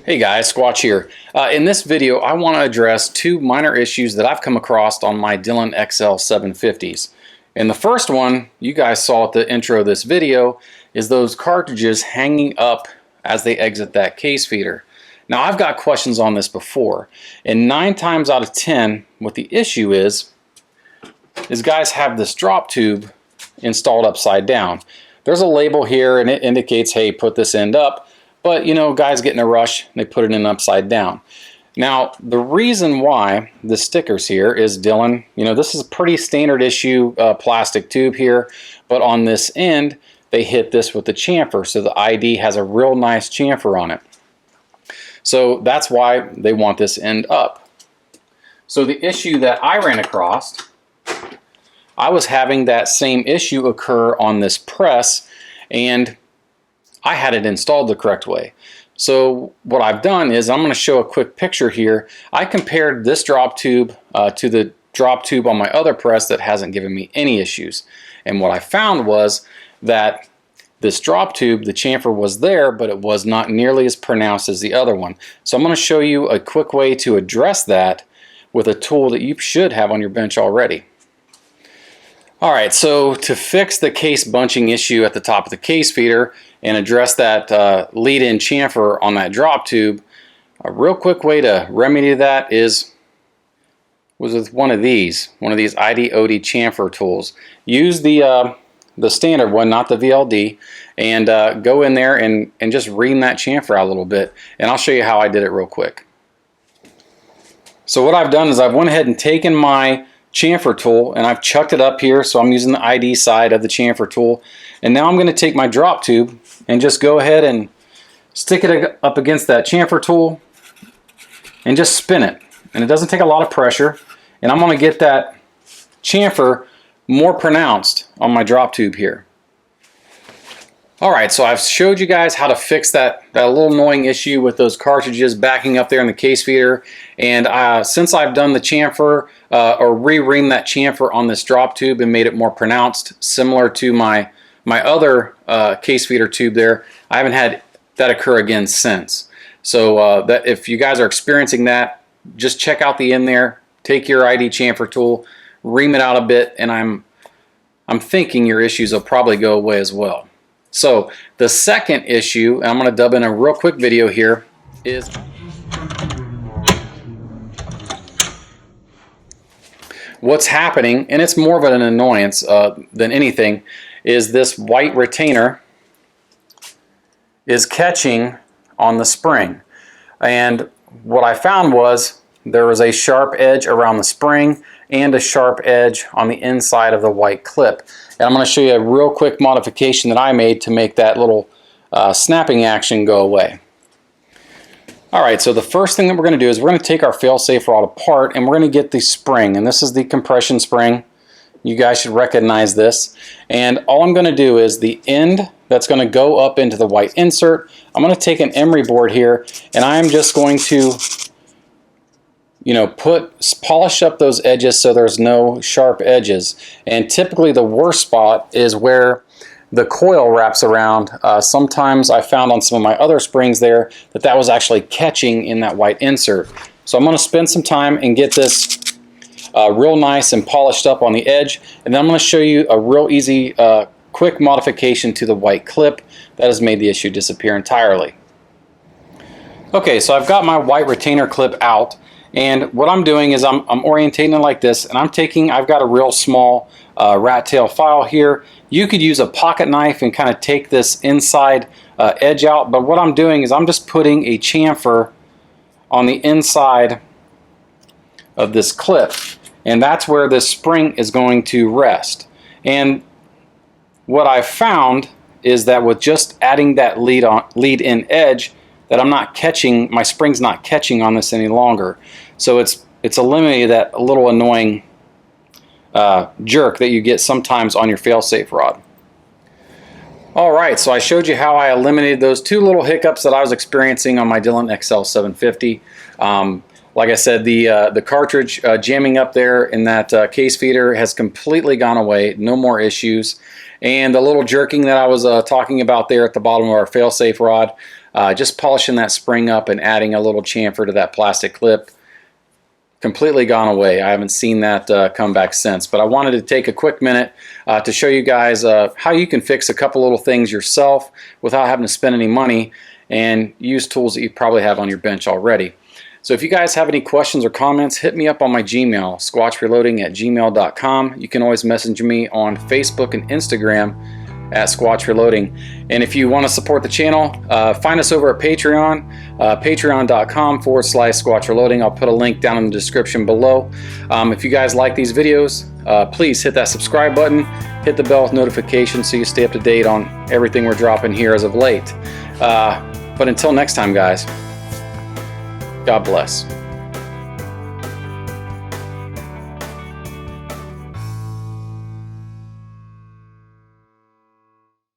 Hey guys, Squatch here. In this video, I want to address two minor issues that I've come across on my Dillon XL750s. And the first one, you guys saw at the intro of this video, is those cartridges hanging up as they exit that case feeder. Now, I've got questions on this before, and 9 times out of 10, what the issue is guys have this drop tube installed upside down. There's a label here, and it indicates, hey, put this end up. But, you know, guys get in a rush, they put it in upside down. Now, the reason why the stickers here is Dillon, you know, this is a pretty standard issue plastic tube here, but on this end, they hit this with the chamfer, so the ID has a real nice chamfer on it. So that's why they want this end up. So the issue that I ran across, I was having that same issue occur on this press, and I had it installed the correct way. So what I've done is I'm going to show a quick picture here. I compared this drop tube to the drop tube on my other press that hasn't given me any issues. And what I found was that this drop tube, the chamfer was there, but it was not nearly as pronounced as the other one. So I'm going to show you a quick way to address that with a tool that you should have on your bench already. Alright, so to fix the case bunching issue at the top of the case feeder and address that lead-in chamfer on that drop tube, a real quick way to remedy that was with one of these ID/OD chamfer tools. Use the standard one, not the VLD, and go in there and just ream that chamfer out a little bit, and I'll show you how I did it real quick. So what I've done is I've went ahead and taken my chamfer tool and I've chucked it up here, so I'm using the ID side of the chamfer tool, and now I'm going to take my drop tube and just go ahead and stick it up against that chamfer tool and just spin it. And it doesn't take a lot of pressure, and I'm going to get that chamfer more pronounced on my drop tube here. Alright, so I've showed you guys how to fix that little annoying issue with those cartridges backing up there in the case feeder, and since I've done the chamfer or re-reamed that chamfer on this drop tube and made it more pronounced, similar to my other case feeder tube there, I haven't had that occur again since. So that if you guys are experiencing that, just check out the end there, take your ID chamfer tool, ream it out a bit, and I'm thinking your issues will probably go away as well. So the second issue, and I'm going to dub in a real quick video here, is what's happening, and it's more of an annoyance than anything, is this white retainer is catching on the spring. And what I found was there was a sharp edge around the spring and a sharp edge on the inside of the white clip. And I'm going to show you a real quick modification that I made to make that little snapping action go away. Alright, so the first thing that we're going to do is we're going to take our failsafe rod apart, and we're going to get the spring, and this is the compression spring. You guys should recognize this. And all I'm going to do is the end that's going to go up into the white insert, I'm going to take an emery board here, and I'm just going to, you know, polish up those edges so there's no sharp edges. And typically the worst spot is where the coil wraps around. Sometimes I found on some of my other springs there that was actually catching in that white insert. So I'm going to spend some time and get this real nice and polished up on the edge, and then I'm going to show you a real easy quick modification to the white clip that has made the issue disappear entirely. Okay, so I've got my white retainer clip out, and what I'm doing is I'm orientating it like this, and I've got a real small rat tail file here. You could use a pocket knife and kind of take this inside edge out, but what I'm doing is I'm just putting a chamfer on the inside of this clip, and that's where this spring is going to rest. And what I've found is that with just adding that lead-in edge, that I'm not catching, my spring's not catching on this any longer. So it's eliminated that little annoying jerk that you get sometimes on your failsafe rod. Alright, so I showed you how I eliminated those two little hiccups that I was experiencing on my Dillon XL750. Like I said, the cartridge jamming up there in that case feeder has completely gone away. No more issues. And the little jerking that I was talking about there at the bottom of our failsafe rod, just polishing that spring up and adding a little chamfer to that plastic clip, completely gone away. I haven't seen that come back since. But I wanted to take a quick minute to show you guys how you can fix a couple little things yourself without having to spend any money and use tools that you probably have on your bench already. So if you guys have any questions or comments, hit me up on my Gmail, squatchreloading@gmail.com. You can always message me on Facebook and Instagram at Squatch Reloading. And if you want to support the channel, find us over at Patreon, patreon.com/Squatch Reloading. I'll put a link down in the description below. If you guys like these videos, please hit that subscribe button, hit the bell with notifications so you stay up to date on everything we're dropping here as of late. But until next time, guys, God bless.